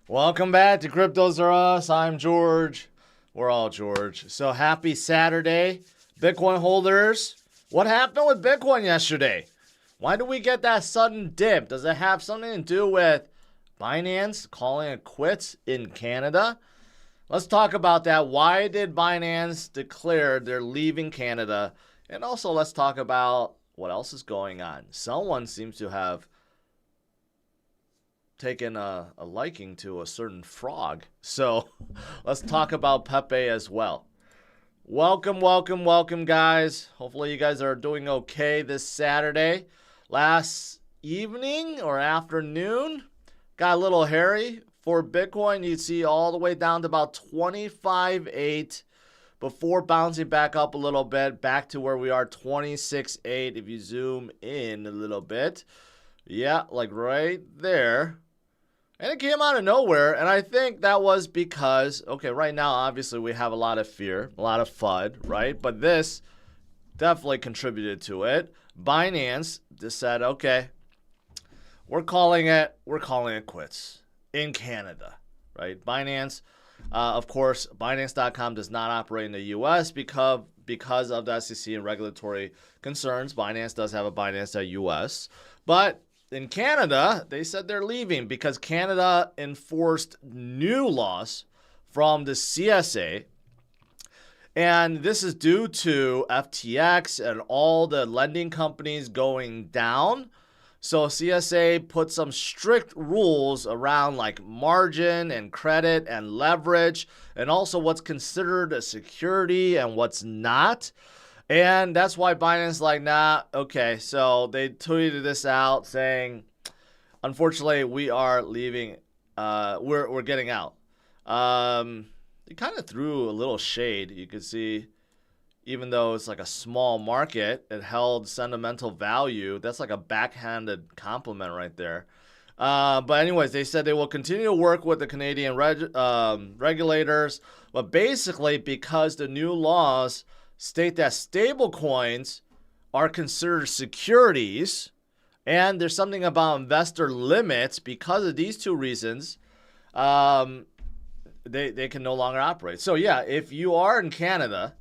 Welcome back to CryptosRus. I'm George. We're all George. So happy Saturday, Bitcoin holders. What happened with Bitcoin yesterday? Why did we get that sudden dip? Does it have something to do with Binance calling it quits in Canada? Let's talk about that. Why did Binance declare they're leaving Canada? And also let's talk about what else is going on. Someone seems to have taken a liking to a certain frog. So let's talk about Pepe as well. Welcome, guys. Hopefully you guys are doing okay this Saturday. Last evening or afternoon, got a little hairy for Bitcoin. You see all the way down to about 25.8 before bouncing back up a little bit, back to where we are, 26.8 if you zoom in a little bit. Yeah, like right there. And it came out of nowhere, and I think that was because, okay, right now, obviously, we have a lot of fear, a lot of FUD, right? But this definitely contributed to it. Binance just said, okay, we're calling it quits in Canada, right? Binance, of course, Binance.com does not operate in the U.S. because of the SEC and regulatory concerns. Binance does have a Binance.US, but in Canada, they said they're leaving because Canada enforced new laws from the CSA. And this is due to FTX and all the lending companies going down. So CSA put some strict rules around like margin and credit and leverage and also what's considered a security and what's not. And that's why Binance like, nah, okay. So they tweeted this out saying, unfortunately, we are leaving. We're getting out. They kind of threw a little shade. You could see, even though it's like a small market, it held sentimental value. That's like a backhanded compliment right there. But anyways, they said they will continue to work with the Canadian regulators. But basically, because the new laws state that stable coins are considered securities, and there's something about investor limits because of these two reasons, they can no longer operate. So yeah, if you are in Canada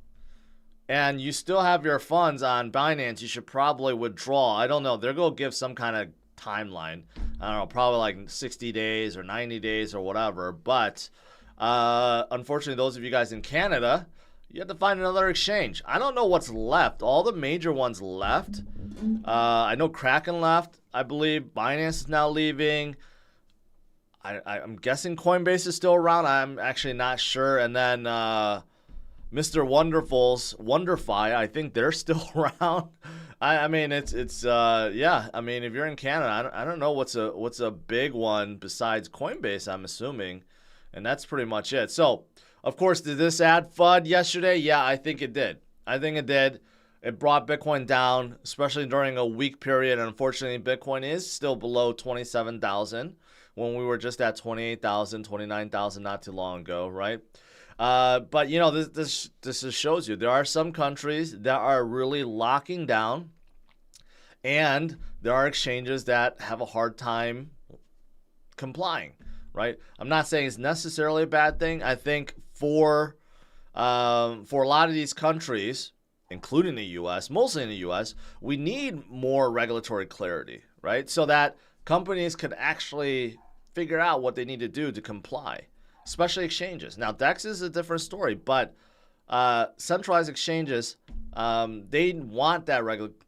and you still have your funds on Binance, you should probably withdraw. I don't know. They're going to give some kind of timeline. I don't know, probably like 60 days or 90 days or whatever. But unfortunately, those of you guys in Canada, you have to find another exchange. I don't know what's left. All the major ones left. I know Kraken left. I believe Binance is now leaving. I'm guessing Coinbase is still around. I'm actually not sure. And then Mr. Wonderful's WonderFi, I think they're still around. I mean, it's yeah. I mean, if you're in Canada, I don't know what's a big one besides Coinbase, I'm assuming. And that's pretty much it. So, of course, did this add FUD yesterday? Yeah, I think it did. It brought Bitcoin down, especially during a weak period. And unfortunately, Bitcoin is still below 27,000 when we were just at 28,000, 29,000 not too long ago, right? But, you know, this just shows you there are some countries that are really locking down, and there are exchanges that have a hard time complying, right? I'm not saying it's necessarily a bad thing. I think for a lot of these countries, including the U.S., mostly in the U.S., we need more regulatory clarity, right? So that companies could actually figure out what they need to do to comply, especially exchanges. Now, DEX is a different story, but centralized exchanges, they want that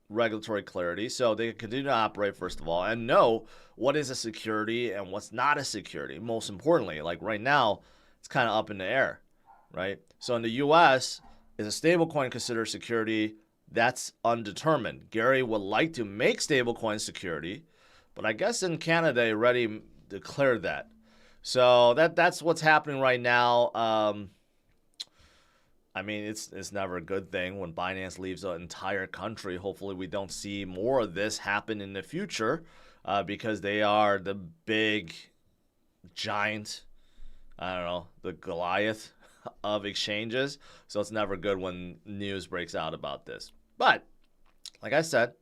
regulatory clarity so they can continue to operate, first of all, and know what is a security and what's not a security. Most importantly, like right now, it's kind of up in the air, right? So in the U.S., is a stablecoin considered security? That's undetermined. Gary would like to make stablecoin security, but I guess in Canada, they already declared that. So that's what's happening right now. I mean, it's never a good thing when Binance leaves an entire country. Hopefully, we don't see more of this happen in the future because they are the big giant, I don't know, the Goliath of exchanges. So it's never good when news breaks out about this. But like I said,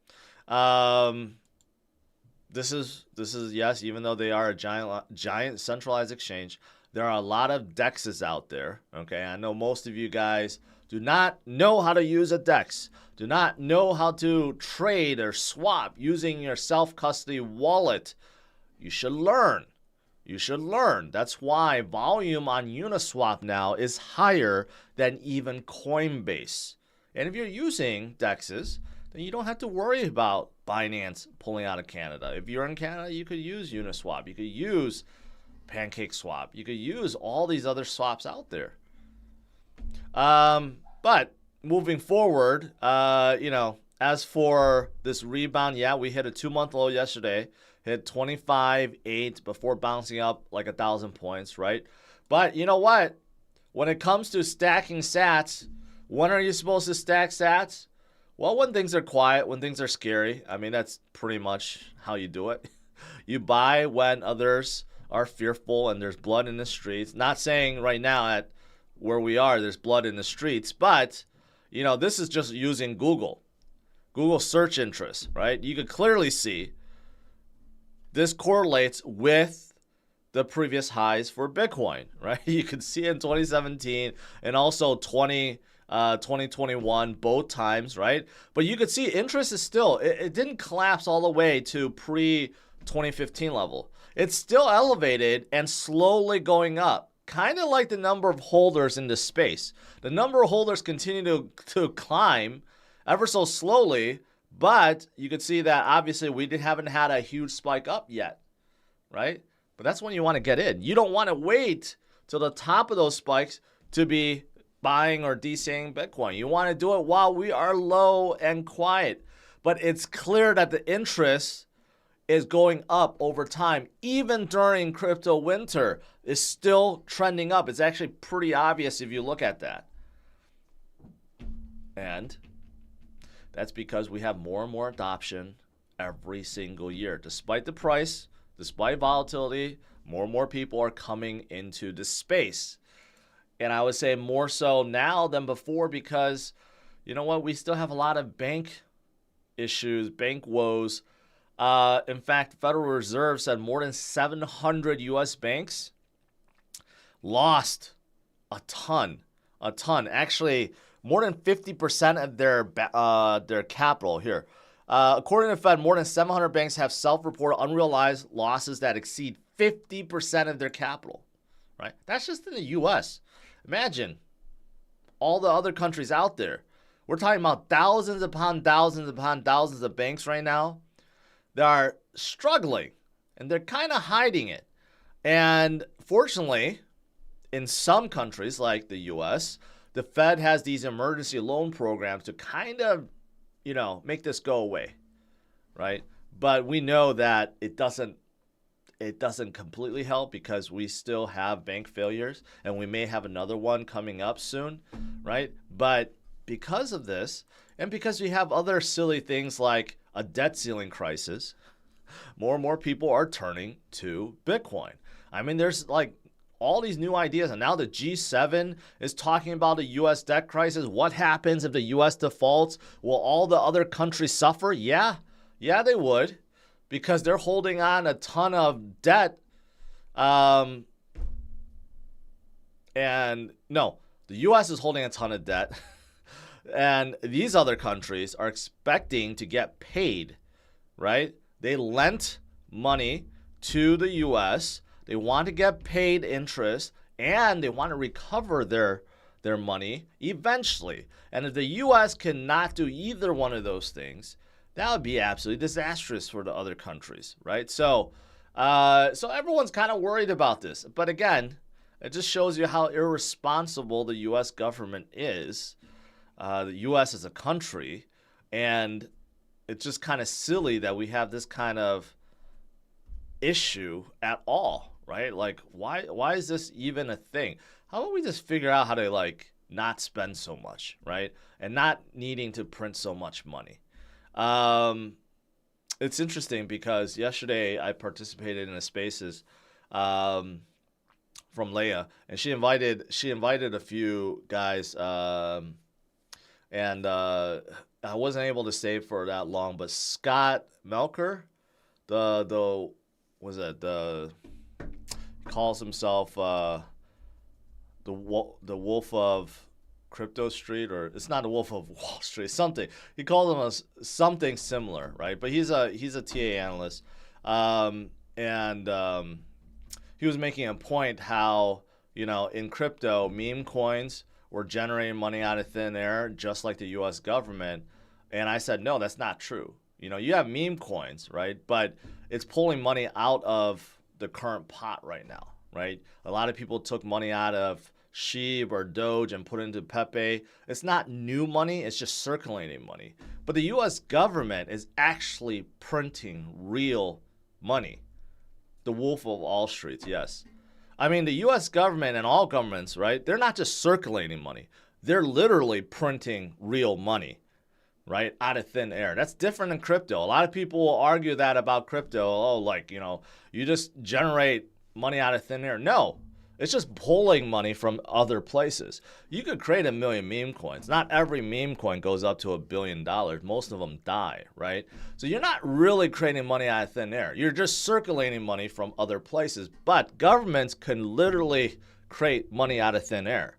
this is yes, even though they are a giant centralized exchange, there are a lot of DEXs out there. Okay, I know most of you guys do not know how to use a DEX, do not know how to trade or swap using your self-custody wallet. You should learn. You should learn. That's why volume on Uniswap now is higher than even Coinbase. And if you're using DEXs, then you don't have to worry about Binance pulling out of Canada. If you're in Canada, you could use Uniswap. You could use PancakeSwap. You could use all these other swaps out there. But moving forward, as for this rebound, yeah, we hit a 2-month low yesterday. Hit 25.8 before bouncing up like 1,000 points, right? But you know what? When it comes to stacking sats, when are you supposed to stack sats? Well, when things are quiet, when things are scary. I mean, that's pretty much how you do it. You buy when others are fearful and there's blood in the streets. Not saying right now at where we are, there's blood in the streets, but, this is just using Google search interest, right? You could clearly see this correlates with the previous highs for Bitcoin, right? You can see in 2017 and also 2021, both times, right? But you could see interest is still, it didn't collapse all the way to pre-2015 level. It's still elevated and slowly going up, kind of like the number of holders in this space. The number of holders continue to climb ever so slowly, but you could see that obviously we haven't had a huge spike up yet, right? But that's when you want to get in. You don't want to wait till the top of those spikes to be buying or DCing Bitcoin. You want to do it while we are low and quiet. But it's clear that the interest is going up over time. Even during crypto winter, is still trending up. It's actually pretty obvious if you look at that. And that's because we have more and more adoption every single year. Despite the price, despite volatility, more and more people are coming into the space. And I would say more so now than before because, you know what, we still have a lot of bank issues, bank woes. In fact, Federal Reserve said more than 700 U.S. banks lost a ton. Actually, more than 50% of their capital here. According to Fed, more than 700 banks have self-reported unrealized losses that exceed 50% of their capital. Right? That's just in the U.S. Imagine all the other countries out there. We're talking about thousands upon thousands upon thousands of banks right now that are struggling, and they're kind of hiding it. And fortunately, in some countries like the U.S., the Fed has these emergency loan programs to kind of, make this go away, right? But we know that it doesn't completely help because we still have bank failures, and we may have another one coming up soon, right? But because of this, and because we have other silly things like a debt ceiling crisis, more and more people are turning to Bitcoin. I mean, there's like all these new ideas, and now the G7 is talking about a U.S. debt crisis. What happens if the U.S. defaults? Will all the other countries suffer? Yeah, they would, because they're holding on a ton of debt. And no, the U.S. is holding a ton of debt. And these other countries are expecting to get paid, right? They lent money to the U.S. They want to get paid interest, and they want to recover their money eventually. And if the U.S. cannot do either one of those things, that would be absolutely disastrous for the other countries, right? So everyone's kind of worried about this. But again, it just shows you how irresponsible the U.S. government is. The U.S. as a country, and it's just kind of silly that we have this kind of issue at all, right? Like, why is this even a thing? How about we just figure out how to not spend so much, right? And not needing to print so much money. It's interesting because yesterday I participated in a Spaces from Leia, and she invited a few guys. And I wasn't able to stay for that long, but Scott Melker, the was it the he calls himself the wolf of Crypto Street, or it's not the wolf of Wall Street, something. He called him something similar, right? But he's a TA analyst, and he was making a point how, you know, in crypto, meme coins were generating money out of thin air, just like the U.S. government. And I said, no, that's not true. You know, you have meme coins, right? But it's pulling money out of the current pot right now, right? A lot of people took money out of SHIB or Doge and put it into Pepe. It's not new money, it's just circulating money. But the US government is actually printing real money. The wolf of all streets, yes. I mean, the US government and all governments, right? They're not just circulating money. They're literally printing real money, right? Out of thin air. That's different in crypto. A lot of people will argue that about crypto. Oh, like, you know, you just generate money out of thin air. No. It's just pulling money from other places. You could create 1 million meme coins. Not every meme coin goes up to $1 billion. Most of them die, right? So you're not really creating money out of thin air. You're just circulating money from other places. But governments can literally create money out of thin air.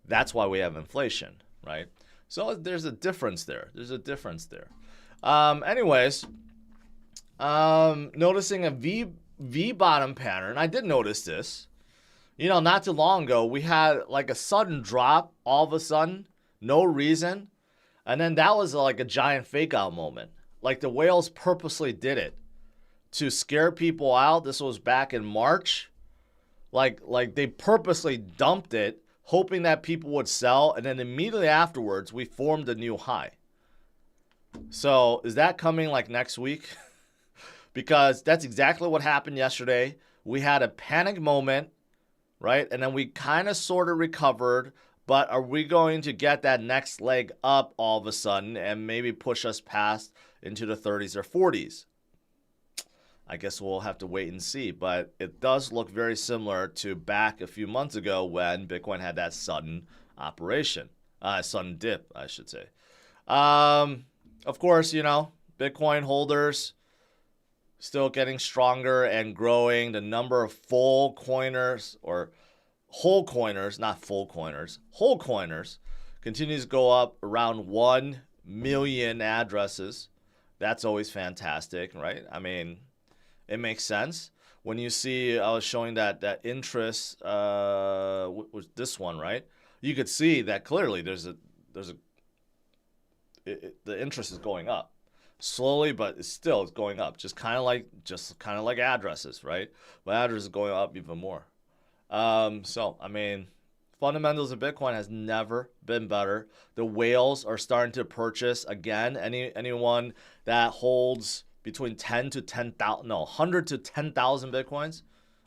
That's why we have inflation, right? So there's a difference there. Noticing a V bottom pattern. I did notice this. You know, not too long ago, we had like a sudden drop all of a sudden, no reason. And then that was like a giant fake out moment. Like the whales purposely did it to scare people out. This was back in March. Like they purposely dumped it, hoping that people would sell. And then immediately afterwards, we formed a new high. So is that coming like next week? Because that's exactly what happened yesterday. We had a panic moment. Right? And then we kind of sort of recovered, but are we going to get that next leg up all of a sudden and maybe push us past into the 30s or 40s? I guess we'll have to wait and see, but it does look very similar to back a few months ago when Bitcoin had that sudden sudden dip, I should say. Of course, you know, Bitcoin holders still getting stronger and growing. The number of full coiners or whole coiners, not full coiners, whole coiners continues to go up around 1 million addresses. That's always fantastic, right? I mean, it makes sense. When you see, I was showing that interest, was this one, right? You could see that clearly the interest is going up. Slowly, but it's going up. Just kind of like addresses, right? But addresses is going up even more. So I mean, fundamentals of Bitcoin has never been better. The whales are starting to purchase again. Anyone that holds between 100 to 10,000 Bitcoins,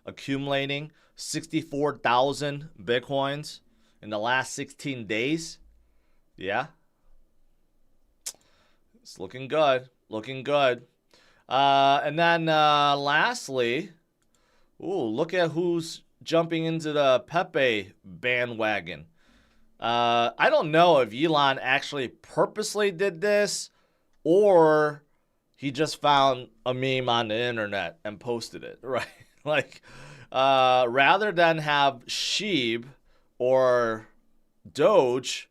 accumulating 64,000 Bitcoins in the last 16 days. Yeah. It's looking good. And then lastly, look at who's jumping into the Pepe bandwagon. I don't know if Elon actually purposely did this or he just found a meme on the internet and posted it, right? Like, rather than have SHIB or Doge,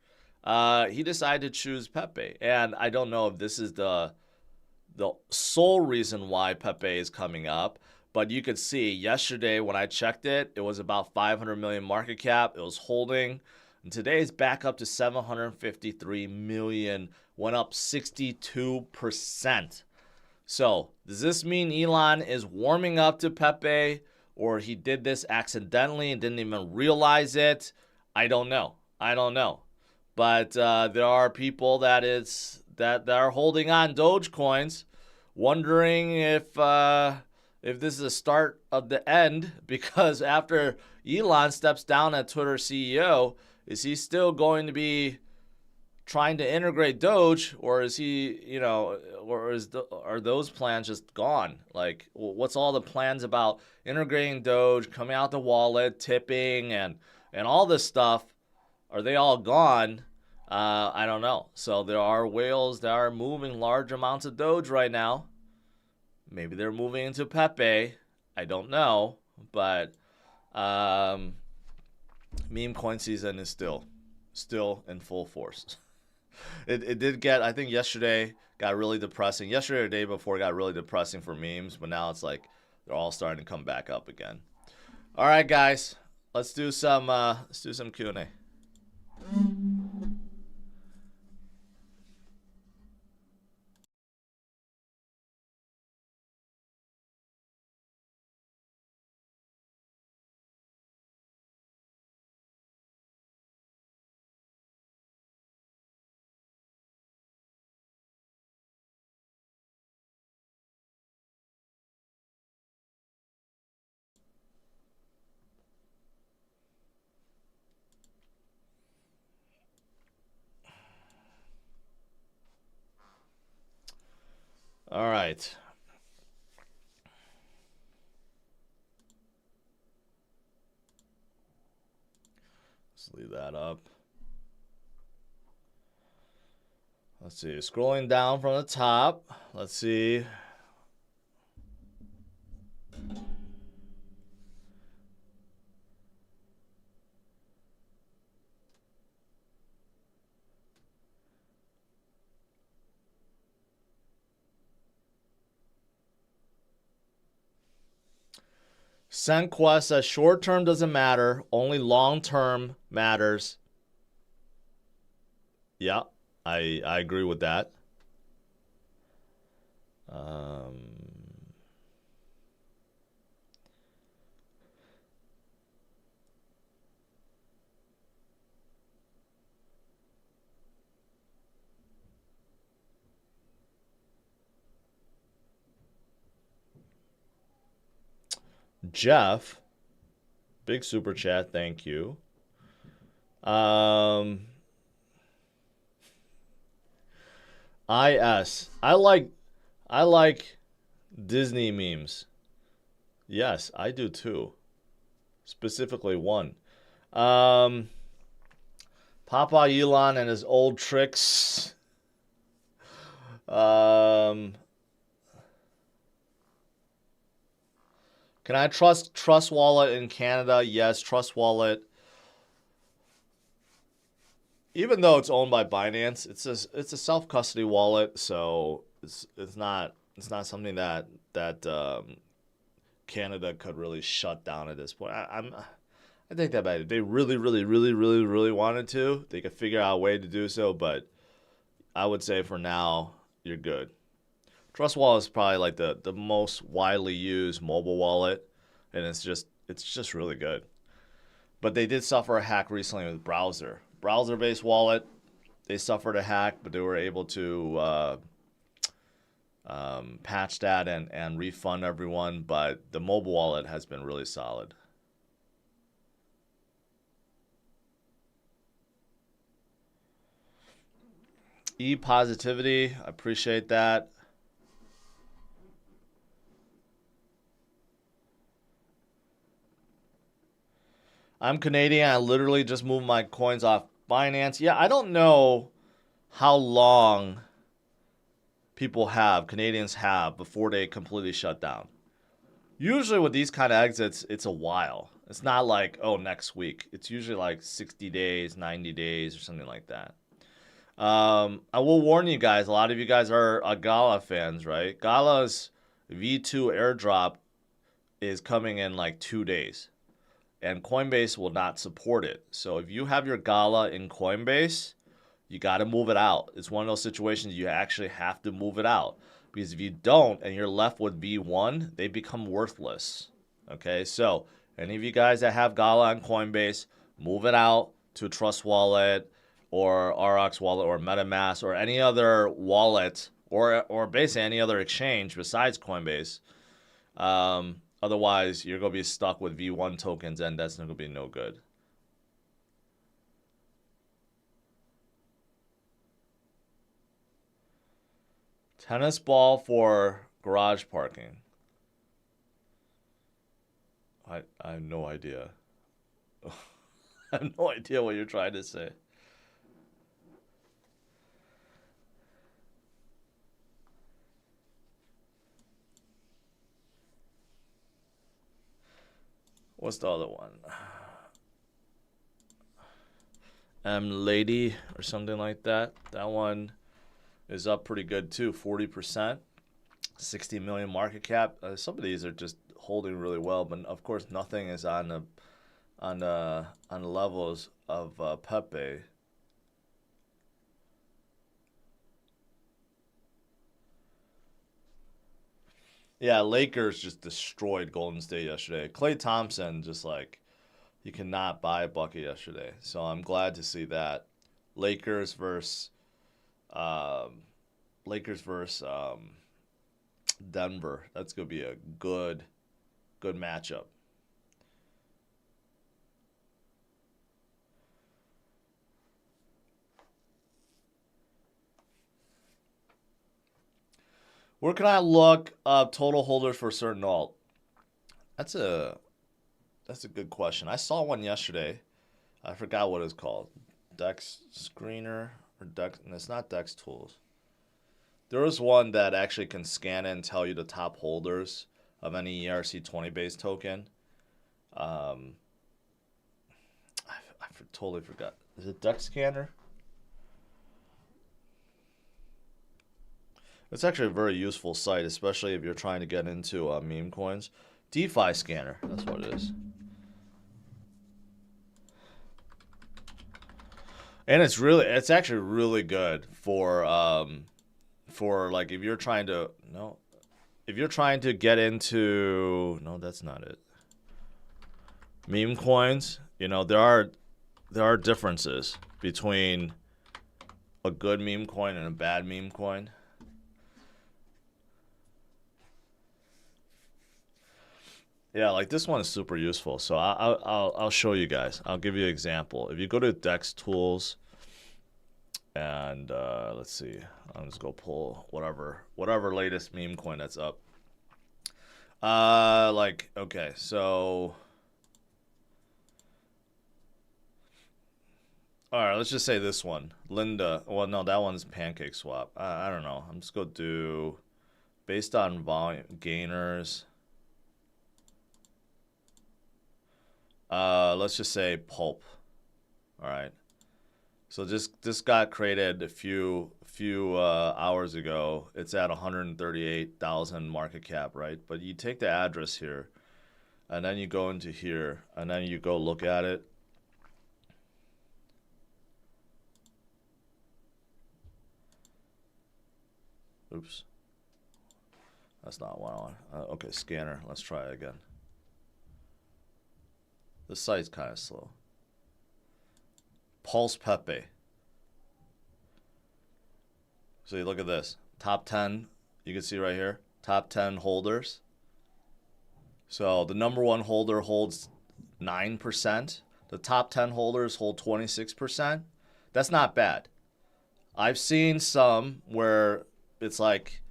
he decided to choose Pepe. And I don't know if this is the sole reason why Pepe is coming up. But you could see yesterday when I checked it, it was about 500 million market cap. It was holding. And today it's back up to 753 million. Went up 62%. So does this mean Elon is warming up to Pepe? Or he did this accidentally and didn't even realize it? I don't know. But there are people that are holding on Dogecoins, wondering if this is a start of the end, because after Elon steps down as Twitter CEO, is he still going to be trying to integrate Doge, or is he, are those plans just gone? Like, what's all the plans about integrating Doge, coming out the wallet, tipping, and all this stuff? Are they all gone? I don't know. So there are whales that are moving large amounts of Doge right now. Maybe they're moving into Pepe. I don't know, but meme coin season is still in full force. It did get, I think yesterday got really depressing. Yesterday or the day before got really depressing for memes, but now it's like they're all starting to come back up again. All right, guys, let's do some Q&A. All right. Let's leave that up. Let's see. Scrolling down from the top. Let's see. SendQuest says short term doesn't matter, only long term matters. Yeah, I agree with that. Jeff, big super chat, thank you. IS. I like Disney memes. Yes, I do too. Specifically one. Papa Elon and his old tricks. Can I trust Trust Wallet in Canada? Yes, Trust Wallet. Even though it's owned by Binance, it's a self custody wallet, so it's not something that Canada could really shut down at this point. I think that if they really wanted to, they could figure out a way to do so. But I would say for now, you're good. Trust Wallet is probably like the most widely used mobile wallet, and it's just really good. But they did suffer a hack recently with browser-based wallet. They suffered a hack, but they were able to patch that and refund everyone. But the mobile wallet has been really solid. E-positivity, I appreciate that. I'm Canadian. I literally just moved my coins off Binance. Yeah, I don't know how long Canadians have before they completely shut down. Usually with these kind of exits, it's a while. It's not like, oh, next week. It's usually like 60 days, 90 days, or something like that. I will warn you guys, a lot of you guys are Gala fans, right? Gala's V2 airdrop is coming in like 2 days. And Coinbase will not support it. So if you have your Gala in Coinbase, you got to move it out. It's one of those situations you actually have to move it out. Because if you don't and you're left with V1, they become worthless. Okay, so any of you guys that have Gala on Coinbase, move it out to Trust Wallet or RX Wallet or MetaMask or any other wallet or basically any other exchange besides Coinbase. Otherwise, you're going to be stuck with V1 tokens, and that's going to be no good. Tennis ball for garage parking. I have no idea. I have no idea what you're trying to say. What's the other one? Lady or something like that. That one is up pretty good too, 40%, 60 million market cap. Some of these are just holding really well, but of course nothing is on the levels of Pepe. Yeah, Lakers just destroyed Golden State yesterday. Klay Thompson just like you cannot buy a bucket yesterday, so I'm glad to see that. Lakers versus um, Lakers versus Denver. That's gonna be a good matchup. Where can I look up total holders for a certain alt? That's a good question. I saw one yesterday. I forgot what it's called. Dex Screener or Dex? And it's not Dex Tools. There was one that actually can scan and tell you the top holders of any ERC20 based token. I totally forgot. Is it Dex Scanner? It's actually a very useful site, especially if you're trying to get into meme coins. DeFi Scanner, that's what it is. And it's actually really good for like if you're trying to get into, no, that's not it. Meme coins, there are differences between a good meme coin and a bad meme coin. Yeah, like this one is super useful. So I'll show you guys. I'll give you an example. If you go to Dex Tools, and let's see, I'm just go pull whatever latest meme coin that's up. Okay, so all right, let's just say this one, Linda. Well, no, that one's Pancake Swap. I don't know. I'm just gonna do based on volume gainers. Let's just say Pulp. All right. So this got created a few hours ago. It's at 138,000 market cap, right? But you take the address here, and then you go into here, and then you go look at it. Oops. That's not what I want. Okay, scanner. Let's try it again. The site's kind of slow. Pulse Pepe. So you look at this. Top 10, you can see right here. Top 10 holders. So the number one holder holds 9%. The top 10 holders hold 26%. That's not bad. I've seen some where it's like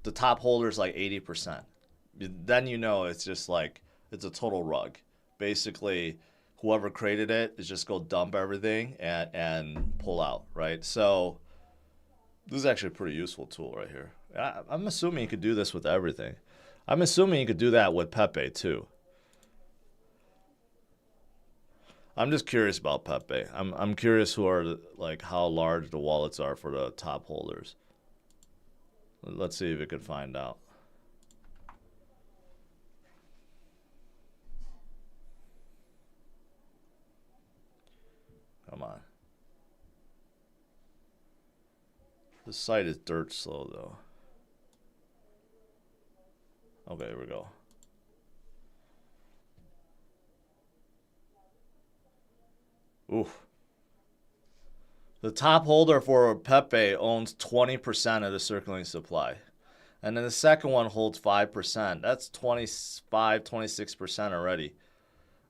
the top holder is like 80%. Then it's just like it's a total rug. Basically, whoever created it is just go dump everything and pull out, right? So this is actually a pretty useful tool right here. I'm assuming you could do this with everything. I'm assuming you could do that with Pepe too. I'm just curious about Pepe. I'm curious how large the wallets are for the top holders. Let's see if we can find out. Come on. This site is dirt slow though. Okay, here we go. Oof. The top holder for Pepe owns 20% of the circulating supply. And then the second one holds 5%. That's 25, 26% already.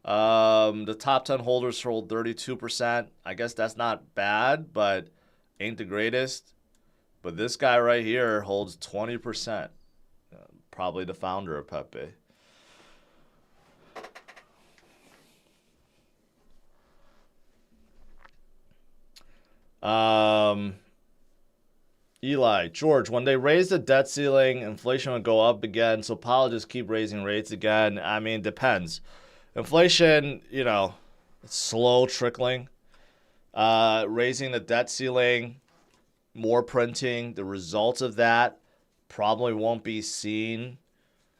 The top 10 holders hold 32%. I guess that's not bad, but ain't the greatest. But this guy right here holds 20%. Probably the founder of Pepe. Eli, George, when they raise the debt ceiling, inflation will go up again. So Powell just keep raising rates again. I mean, depends. Inflation, you know, it's slow trickling. Raising the debt ceiling, more printing, the results of that probably won't be seen.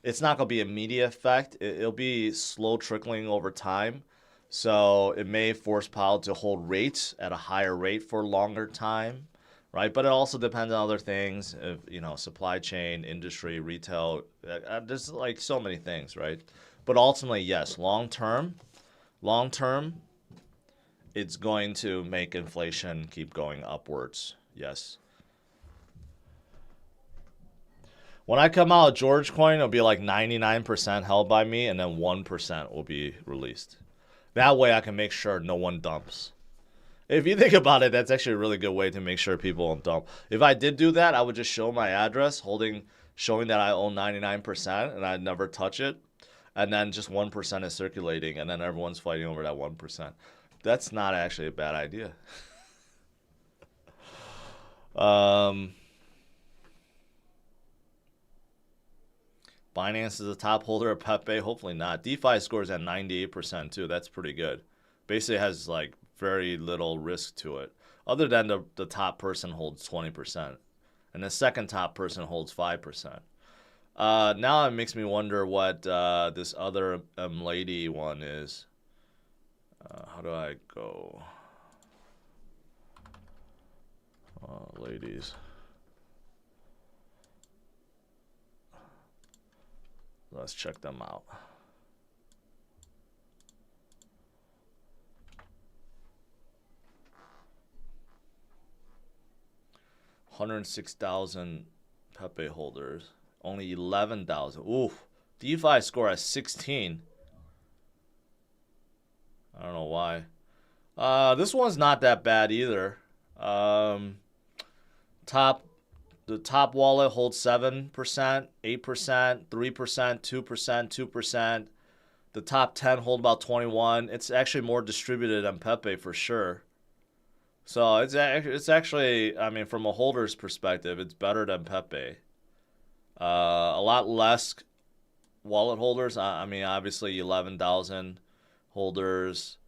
It's not going to be immediate effect. It'll be slow trickling over time. So it may force Powell to hold rates at a higher rate for a longer time, right? But it also depends on other things, if, you know, supply chain, industry, retail. There's like so many things, right? But ultimately, yes, long term, it's going to make inflation keep going upwards. Yes. When I come out of George Coin, it'll be like 99% held by me, and then 1% will be released. That way I can make sure no one dumps. If you think about it, that's actually a really good way to make sure people don't dump. If I did do that, I would just show my address, showing that I own 99%, and I'd never touch it. And then just 1% is circulating, and then everyone's fighting over that 1%. That's not actually a bad idea. Binance is the top holder of Pepe. Hopefully not. DeFi scores at 98% too. That's pretty good. Basically has like very little risk to it. Other than the top person holds 20%. And the second top person holds 5%. Now it makes me wonder what this other lady one is. How do I go? Ladies. Let's check them out. $106,000 Pepe holders. Only 11,000. Oof. DeFi score at 16. I don't know why. This one's not that bad either. The top wallet holds 7%, 8%, 3%, 2%, 2%. The top 10 hold about 21. It's actually more distributed than Pepe for sure. So it's actually, I mean, from a holder's perspective, it's better than Pepe. A lot less wallet holders. I mean, obviously 11,000 holders.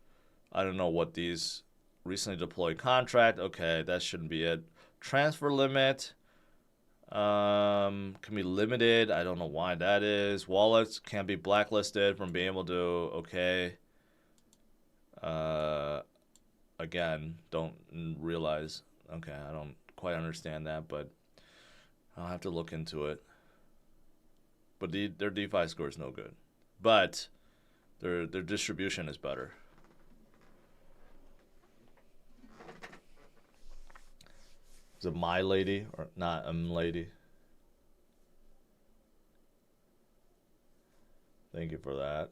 I don't know what these recently deployed contract. Okay, that shouldn't be it. Transfer limit. Can be limited. I don't know why that is. Wallets can't be blacklisted from being able to. Okay. Again, don't realize. Okay, I don't quite understand that, but I'll have to look into it. But their DeFi score is no good. But their distribution is better. Is it my lady or not lady? Thank you for that.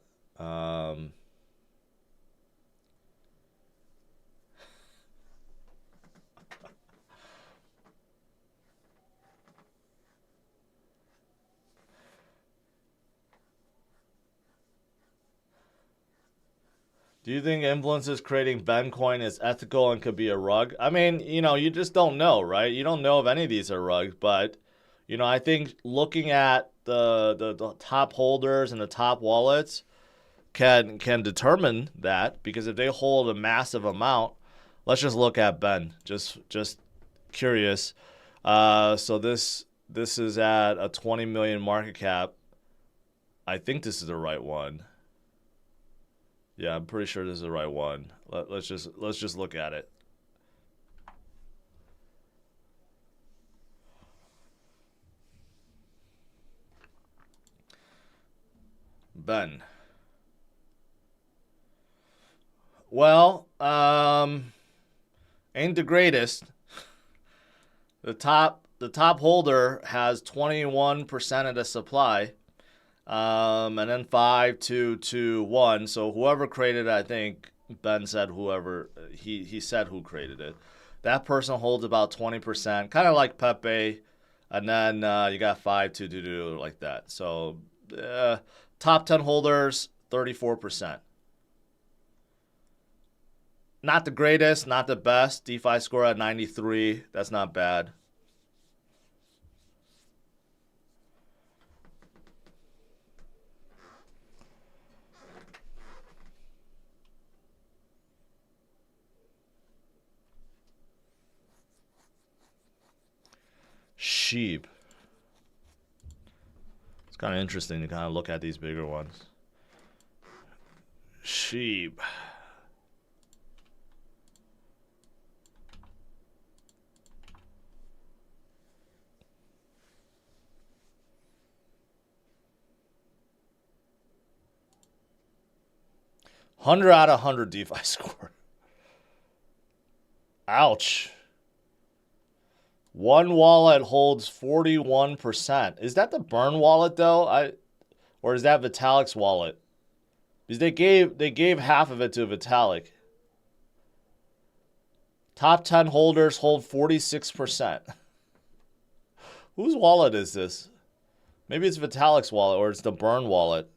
Do you think influencers creating Bencoin is ethical and could be a rug? I mean, you know, you just don't know, right? You don't know if any of these are rugs, but, you know, I think looking at the top holders and the top wallets can determine that, because if they hold a massive amount, let's just look at Ben. Just curious. So this is at a 20 million market cap. I think this is the right one. Yeah, I'm pretty sure this is the right one. Let's just look at it. Ben. Well, ain't the greatest. The top holder has 21% of the supply. And then 5, 2, 2, 1. So whoever created it, I think Ben said whoever he said who created it. That person holds about 20%, kind of like Pepe, and then you got 5, 2, 2, 2, like that. So top 10 holders, 34%. Not the greatest, not the best. DeFi score at 93. That's not bad. sheep. It's kind of interesting to kind of look at these bigger ones. Sheep. $100 out of 100 DeFi score. Ouch. One wallet holds 41%. Is that the burn wallet though? Or is that Vitalik's wallet? Because they gave half of it to Vitalik. Top 10 holders hold 46%. Whose wallet is this? Maybe it's Vitalik's wallet or it's the burn wallet.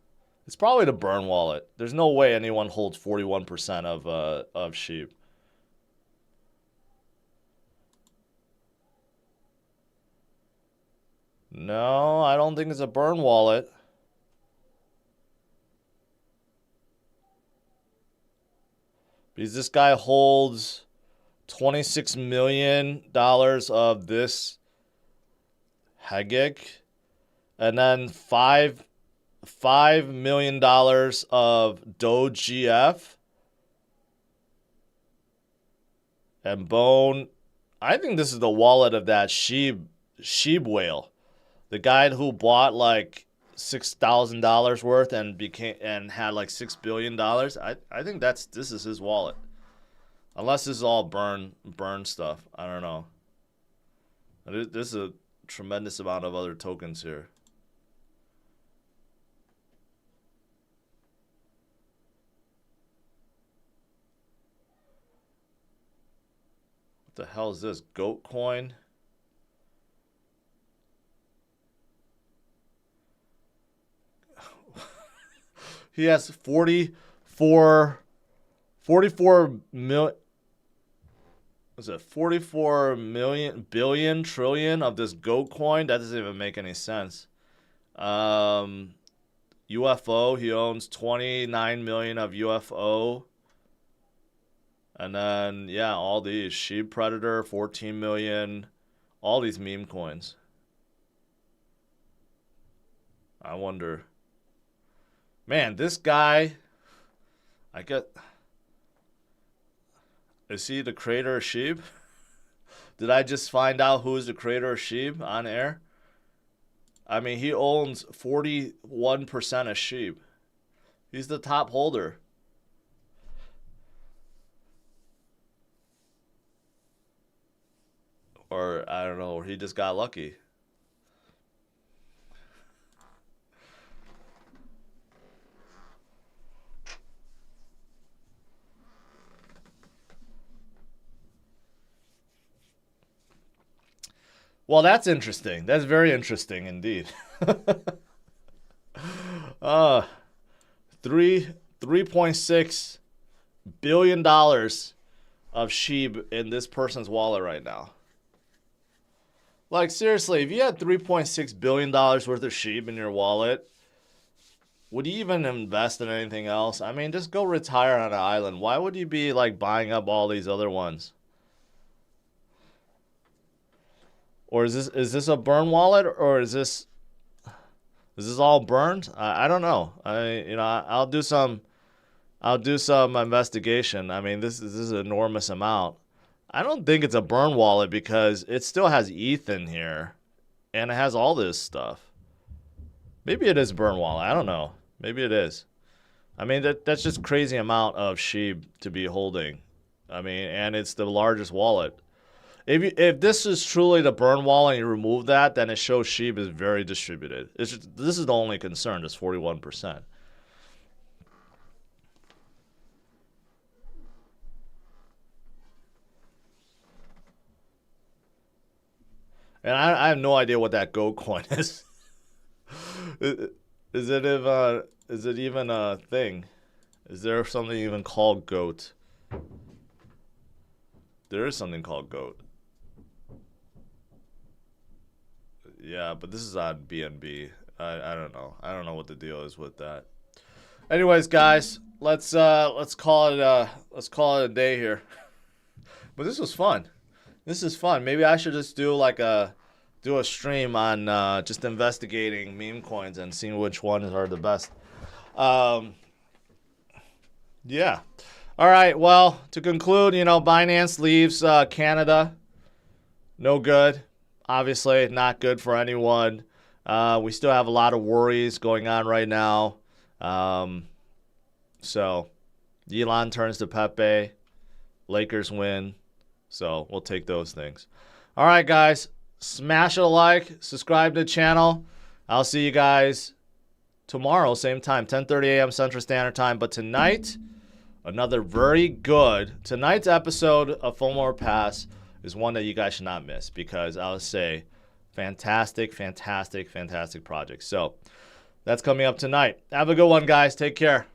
It's probably the burn wallet. There's no way anyone holds 41% of sheep. No, I don't think it's a burn wallet. Because this guy holds $26 million of this Hegek, and then $5 million of DogeGF and Bone. I think this is the wallet of that Sheeb whale. The guy who bought like $6,000 worth and had like $6 billion. I think this is his wallet. Unless this is all burn stuff. I don't know. There's a tremendous amount of other tokens here. What the hell is this? Goat coin? He has 44 million. Was it 44 million billion trillion of this goat coin? That doesn't even make any sense. UFO, he owns 29 million of UFO. And then yeah, all these Sheep Predator, 14 million, all these meme coins. I wonder. Man, this guy, is he the creator of Sheep? Did I just find out who's the creator of Sheep on air? I mean, he owns 41% of Sheep. He's the top holder. Or, I don't know, he just got lucky. Well, that's interesting. That's very interesting indeed. $3.6 billion of Sheep in this person's wallet right now. Like, seriously, if you had $3.6 billion worth of Sheep in your wallet, would you even invest in anything else? I mean, just go retire on an island. Why would you be, like, buying up all these other ones? Or is this a burn wallet, or is this all burned? I don't know. I'll do some investigation. I mean, this is an enormous amount. I don't think it's a burn wallet because it still has ETH in here, and it has all this stuff. Maybe it is a burn wallet. I don't know. Maybe it is. I mean, that's just crazy amount of Sheep to be holding. I mean, and it's the largest wallet. If this is truly the burn wallet and you remove that, then it shows Sheep is very distributed. This is the only concern, is 41%. And I have no idea what that goat coin is. Is it even a thing? Is there something even called goat? There is something called goat. Yeah, but this is on BNB. I don't know. I don't know what the deal is with that. Anyways, guys, let's call it a day here. But this was fun. This is fun. Maybe I should just do like a do a stream on just investigating meme coins and seeing which ones are the best. Yeah. All right. Well, to conclude, Binance leaves Canada. No good. Obviously, not good for anyone. We still have a lot of worries going on right now. So, Elon turns to Pepe. Lakers win. So, we'll take those things. All right, guys. Smash a like. Subscribe to the channel. I'll see you guys tomorrow, same time, 10:30 a.m. Central Standard Time. But tonight, another very good. Tonight's episode of FOMO Pass is one that you guys should not miss because I'll say fantastic, fantastic, fantastic project. So that's coming up tonight. Have a good one, guys. Take care.